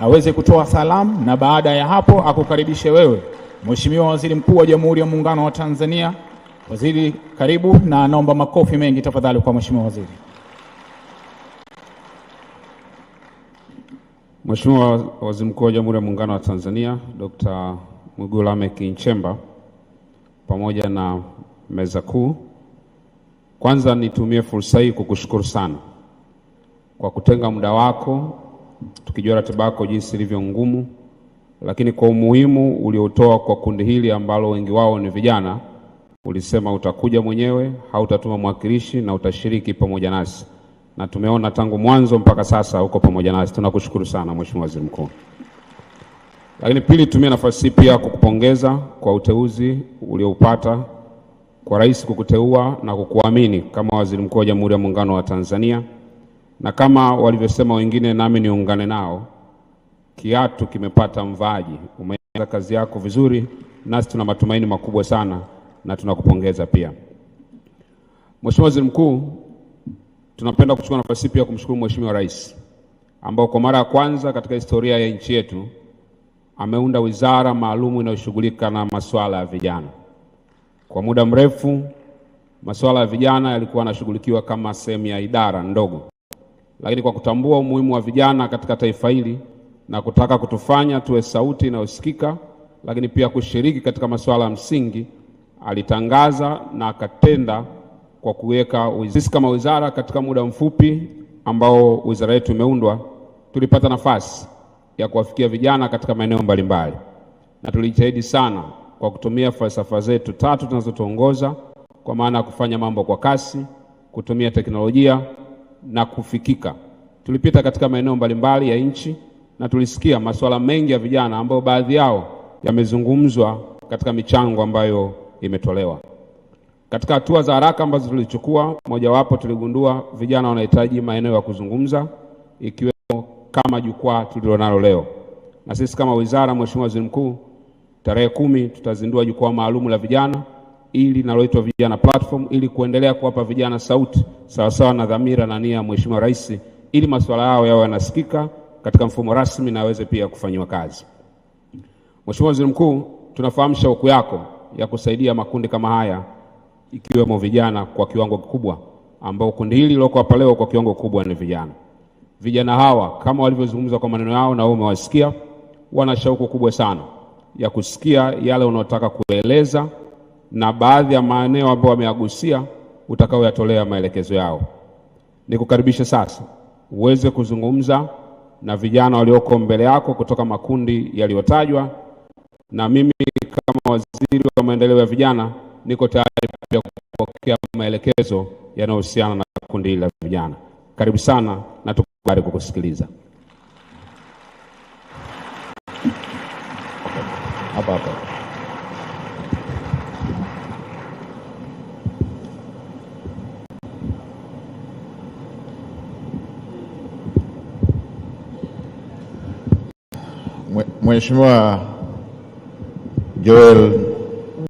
aweze kutoa salamu na baada ya hapo akukaribishe wewe Mheshimiwa Waziri Mkuu wa Jamhuri ya Muungano wa Tanzania. Waziri, karibu, na naomba makofi mengi tafadhali kwa Mheshimiwa Waziri. Mheshimiwa Waziri Mkuu wa Jamhuri ya Muungano wa Tanzania Dr. Mwigulu Lameck Nchemba pamoja na meza kuu, kwanza nitumie fursa hii kukushukuru sana kwa kutenga muda wako, tukijua ratiba yako jinsi ilivyo ngumu, lakini kwa umuhimu uliotoa kwa kundi hili ambalo wengi wao ni vijana. Ulisema utakuja mwenyewe, hautatuma mwakilishi na utashiriki pamoja nasi. Na tumeona tangu mwanzo mpaka sasa uko pamoja nasi. Tunakushukuru sana Mheshimiwa Waziri Mkuu. Lakini pili, tumia nafasi pia kukupongeza kwa uteuzi ulioupata, kwa rais kukuteua na kukuamini kama Waziri Mkuu wa Jamhuri ya Muungano wa Tanzania. Na kama walivyosema wengine, nami niungane nao, kiatu kimepata mvaji. Umeanza kazi yako vizuri, nasi tuna matumaini makubwa sana na tunakupongeza pia. Mheshimiwa Waziri Mkuu, tunapenda kuchukua nafasi pia kumshukuru Mheshimiwa Rais ambao kwa mara ya kwanza katika historia ya nchi yetu ameunda wizara maalum inayoshughulika na masuala ya vijana. Kwa muda mrefu masuala ya vijana yalikuwa yanashughulikiwa kama sehemu ya idara ndogo, lakini kwa kutambua umuhimu wa vijana katika taifa hili na kutaka kutufanya tuwe sauti inayosikika, lakini pia kushiriki katika masuala ya msingi, alitangaza na akatenda kwa kuweka sisi kama wizara. Katika muda mfupi ambao wizara yetu imeundwa, tulipata nafasi ya kuwafikia vijana katika maeneo mbalimbali, na tulijitahidi sana kwa kutumia falsafa zetu 3 tunazotuongoza, kwa maana ya kufanya mambo kwa kasi, kutumia teknolojia na kufikika. Tulipita katika maeneo mbalimbali ya nchi na tulisikia masuala mengi ya vijana ambayo baadhi yao yamezungumzwa katika michango ambayo imetolewa. Katika hatua za haraka ambazo tulichukua, mojawapo tuligundua vijana wanahitaji maeneo ya kuzungumza, ikiwemo kama jukwaa tulilonalo leo. Na sisi kama wizara, Mheshimiwa Waziri Mkuu, tarehe 10 tutazindua jukwaa maalum la vijana ili linaloitwa Vijana Platform, ili kuendelea kuwapa vijana sauti sawasawa na dhamira na nia ya Mheshimiwa Rais, ili masuala yao yawe yanasikika katika mfumo rasmi na yaweze pia kufanywa kazi. Mheshimiwa Waziri Mkuu, tunafahamu shauku yako ya kusaidia makundi kama haya, ikiwemo vijana kwa kiwango kikubwa, ambao kundi hili liloko hapa leo kwa kiwango kikubwa ni vijana. Vijana hawa kama walivyozungumza kwa maneno yao na wewe umewasikia, wana shauku kubwa sana ya kusikia yale unaotaka kueleza, na baadhi ya maeneo ambayo wameagusia utakaoyatolea maelekezo yao. Nikukaribisha sasa uweze kuzungumza na vijana walioko mbele yako kutoka makundi yaliyotajwa, na mimi kama waziri wa maendeleo ya vijana niko tayari pia kupokea maelekezo yanayohusiana na kundi la vijana. Karibu sana na tuko tayari kukusikiliza. Hapa. Mheshimiwa Joel